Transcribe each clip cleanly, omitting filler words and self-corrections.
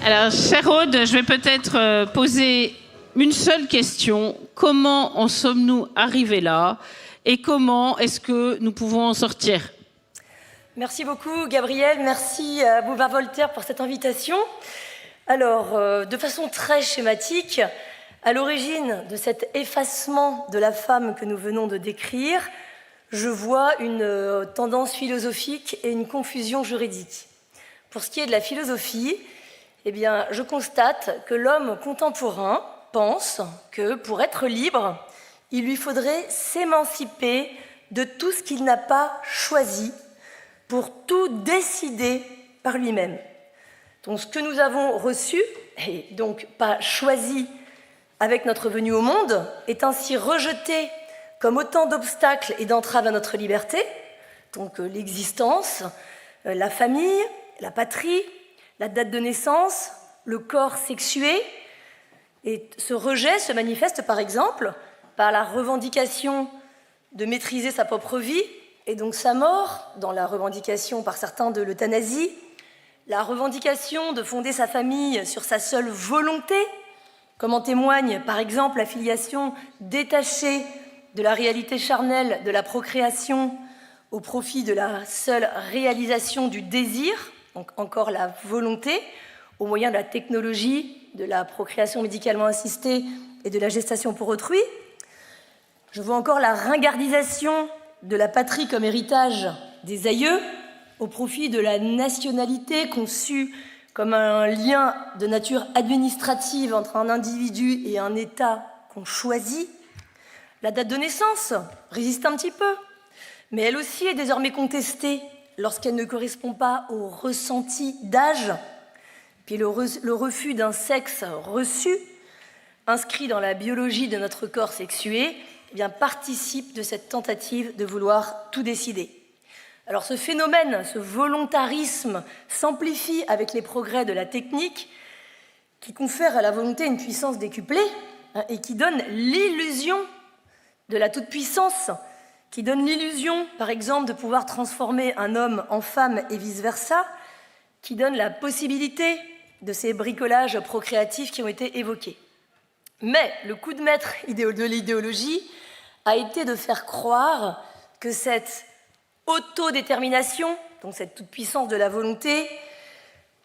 Alors, chère Aude, je vais peut-être poser une seule question. Comment en sommes-nous arrivés là? Et comment est-ce que nous pouvons en sortir? Merci beaucoup, Gabriel. Merci à Boulevard Voltaire pour cette invitation. Alors, de façon très schématique, à l'origine de cet effacement de la femme que nous venons de décrire, je vois une tendance philosophique et une confusion juridique. Pour ce qui est de la philosophie, eh bien, je constate que l'homme contemporain pense que pour être libre, il lui faudrait s'émanciper de tout ce qu'il n'a pas choisi pour tout décider par lui-même. Donc ce que nous avons reçu, et donc pas choisi avec notre venue au monde, est ainsi rejeté comme autant d'obstacles et d'entraves à notre liberté, donc l'existence, la famille, la patrie, la date de naissance, le corps sexué. Et ce rejet se manifeste par exemple par la revendication de maîtriser sa propre vie, et donc sa mort, dans la revendication par certains de l'euthanasie, la revendication de fonder sa famille sur sa seule volonté, comme en témoigne par exemple la filiation détachée de la réalité charnelle de la procréation au profit de la seule réalisation du désir, donc encore la volonté, au moyen de la technologie, de la procréation médicalement assistée et de la gestation pour autrui. Je vois encore la ringardisation de la patrie comme héritage des aïeux au profit de la nationalité conçue comme un lien de nature administrative entre un individu et un État qu'on choisit. La date de naissance résiste un petit peu, mais elle aussi est désormais contestée lorsqu'elle ne correspond pas au ressenti d'âge. Puis le refus d'un sexe reçu, inscrit dans la biologie de notre corps sexué, eh bien, participe de cette tentative de vouloir tout décider. Alors ce phénomène, ce volontarisme s'amplifie avec les progrès de la technique qui confère à la volonté une puissance décuplée et qui donne l'illusion de la toute-puissance, qui donne l'illusion, par exemple, de pouvoir transformer un homme en femme et vice-versa, qui donne la possibilité de ces bricolages procréatifs qui ont été évoqués. Mais le coup de maître de l'idéologie a été de faire croire que cette autodétermination, donc cette toute-puissance de la volonté,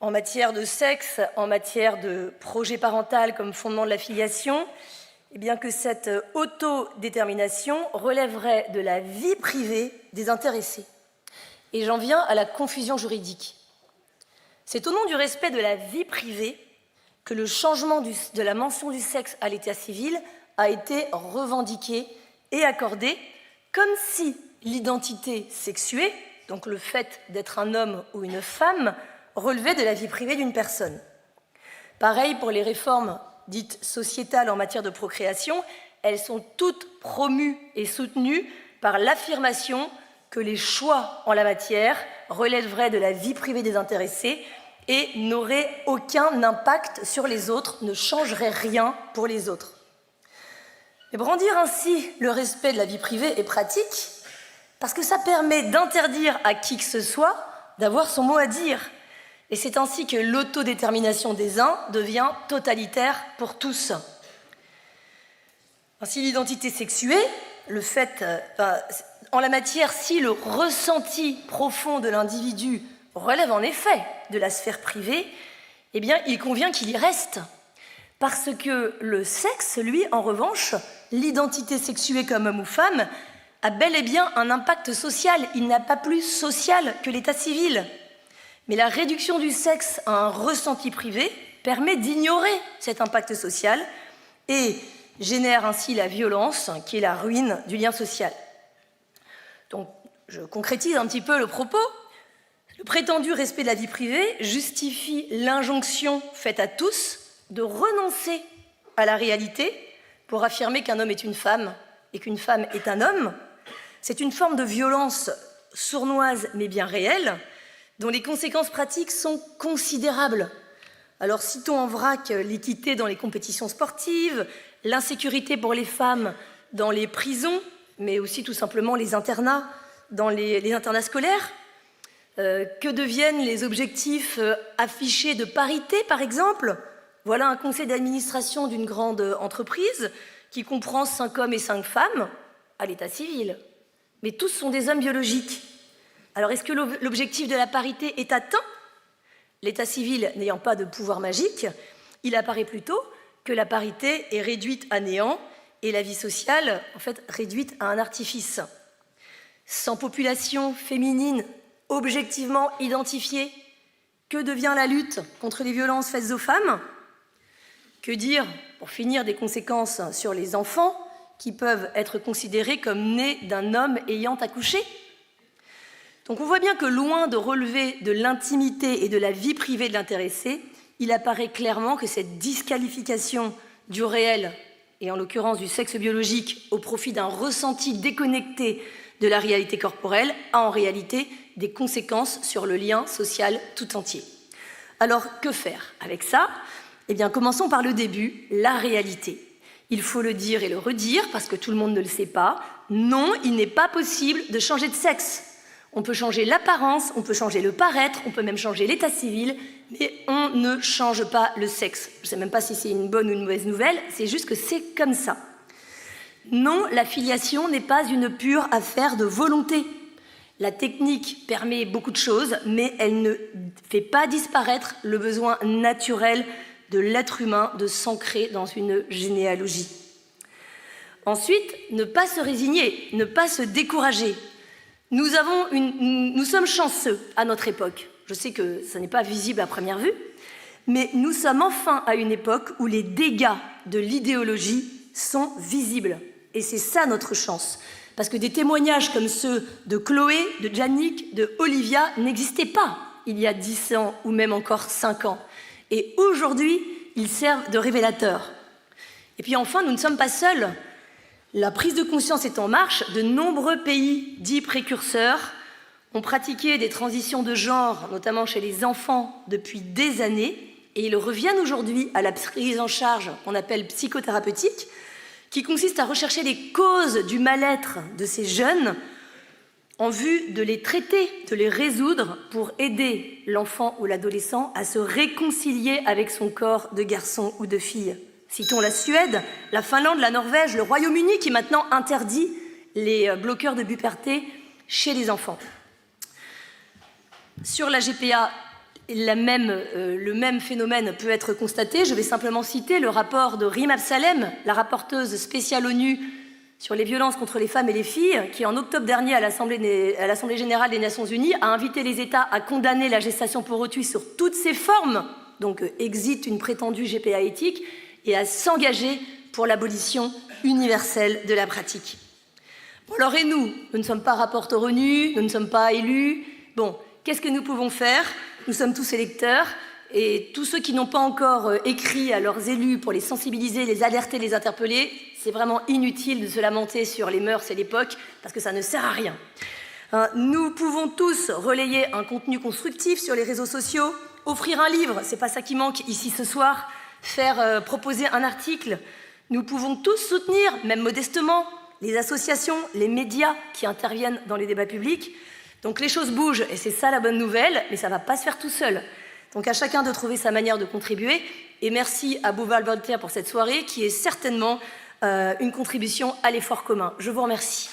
en matière de sexe, en matière de projet parental comme fondement de la filiation, eh bien que cette autodétermination relèverait de la vie privée des intéressés. Et j'en viens à la confusion juridique. C'est au nom du respect de la vie privée que le changement de la mention du sexe à l'état civil a été revendiqué et accordé, comme si l'identité sexuée, donc le fait d'être un homme ou une femme, relevait de la vie privée d'une personne. Pareil pour les réformes dites sociétales en matière de procréation, elles sont toutes promues et soutenues par l'affirmation que les choix en la matière relèveraient de la vie privée des intéressés et n'auraient aucun impact sur les autres, ne changeraient rien pour les autres. Et brandir ainsi le respect de la vie privée est pratique parce que ça permet d'interdire à qui que ce soit d'avoir son mot à dire. Et c'est ainsi que l'autodétermination des uns devient totalitaire pour tous. Ainsi, l'identité sexuée, le fait, en la matière, si le ressenti profond de l'individu relève en effet de la sphère privée, eh bien, il convient qu'il y reste. Parce que le sexe, lui, en revanche, l'identité sexuée comme homme ou femme, a bel et bien un impact social. Il n'a pas plus social que l'état civil. Mais la réduction du sexe à un ressenti privé permet d'ignorer cet impact social et génère ainsi la violence qui est la ruine du lien social. Donc, je concrétise un petit peu le propos. Le prétendu respect de la vie privée justifie l'injonction faite à tous de renoncer à la réalité pour affirmer qu'un homme est une femme et qu'une femme est un homme. C'est une forme de violence sournoise mais bien réelle, dont les conséquences pratiques sont considérables. Alors citons en vrac l'équité dans les compétitions sportives, l'insécurité pour les femmes dans les prisons, mais aussi tout simplement les internats, dans les internats scolaires. Que deviennent les objectifs affichés de parité, par exemple? Voilà un conseil d'administration d'une grande entreprise qui comprend 5 hommes et 5 femmes à l'état civil. Mais tous sont des hommes biologiques. Alors, est-ce que l'objectif de la parité est atteint? L'état civil n'ayant pas de pouvoir magique, il apparaît plutôt que la parité est réduite à néant et la vie sociale, en fait, réduite à un artifice. Sans population féminine objectivement identifiée, que devient la lutte contre les violences faites aux femmes? Que dire, pour finir, des conséquences sur les enfants qui peuvent être considérés comme nés d'un homme ayant accouché? Donc on voit bien que loin de relever de l'intimité et de la vie privée de l'intéressé, il apparaît clairement que cette disqualification du réel, et en l'occurrence du sexe biologique, au profit d'un ressenti déconnecté de la réalité corporelle, a en réalité des conséquences sur le lien social tout entier. Alors, que faire avec ça? Eh bien, commençons par le début, la réalité. Il faut le dire et le redire, parce que tout le monde ne le sait pas. Non, il n'est pas possible de changer de sexe. On peut changer l'apparence, on peut changer le paraître, on peut même changer l'état civil, mais on ne change pas le sexe. Je ne sais même pas si c'est une bonne ou une mauvaise nouvelle, c'est juste que c'est comme ça. Non, la filiation n'est pas une pure affaire de volonté. La technique permet beaucoup de choses, mais elle ne fait pas disparaître le besoin naturel de l'être humain de s'ancrer dans une généalogie. Ensuite, ne pas se résigner, ne pas se décourager. Nous sommes chanceux à notre époque. Je sais que ça n'est pas visible à première vue, mais nous sommes enfin à une époque où les dégâts de l'idéologie sont visibles. Et c'est ça notre chance. Parce que des témoignages comme ceux de Chloé, de Yannick, de Olivia n'existaient pas il y a 10 ans ou même encore 5 ans. Et aujourd'hui, ils servent de révélateurs. Et puis enfin, nous ne sommes pas seuls. La prise de conscience est en marche. De nombreux pays dits précurseurs ont pratiqué des transitions de genre, notamment chez les enfants, depuis des années. Et ils reviennent aujourd'hui à la prise en charge qu'on appelle psychothérapeutique, qui consiste à rechercher les causes du mal-être de ces jeunes en vue de les traiter, de les résoudre pour aider l'enfant ou l'adolescent à se réconcilier avec son corps de garçon ou de fille. Citons la Suède, la Finlande, la Norvège, le Royaume-Uni qui maintenant interdit les bloqueurs de puberté chez les enfants. Sur la GPA, le même phénomène peut être constaté. Je vais simplement citer le rapport de Rima Absalem, la rapporteuse spéciale ONU sur les violences contre les femmes et les filles, qui en octobre dernier à l'Assemblée générale des Nations Unies a invité les États à condamner la gestation pour autrui sur toutes ses formes, donc exit une prétendue GPA éthique, et à s'engager pour l'abolition universelle de la pratique. Bon, alors et nous ne sommes pas rapporteurs ONU, nous ne sommes pas élus. Bon, qu'est-ce que nous pouvons faire? Nous sommes tous électeurs, et tous ceux qui n'ont pas encore écrit à leurs élus pour les sensibiliser, les alerter, les interpeller, c'est vraiment inutile de se lamenter sur les mœurs et l'époque, parce que ça ne sert à rien. Nous pouvons tous relayer un contenu constructif sur les réseaux sociaux, offrir un livre, c'est pas ça qui manque ici ce soir, proposer un article. Nous pouvons tous soutenir, même modestement, les associations, les médias qui interviennent dans les débats publics. Donc les choses bougent, et c'est ça la bonne nouvelle, mais ça ne va pas se faire tout seul. Donc à chacun de trouver sa manière de contribuer, et merci à Boval Voltaire pour cette soirée, qui est certainement une contribution à l'effort commun. Je vous remercie.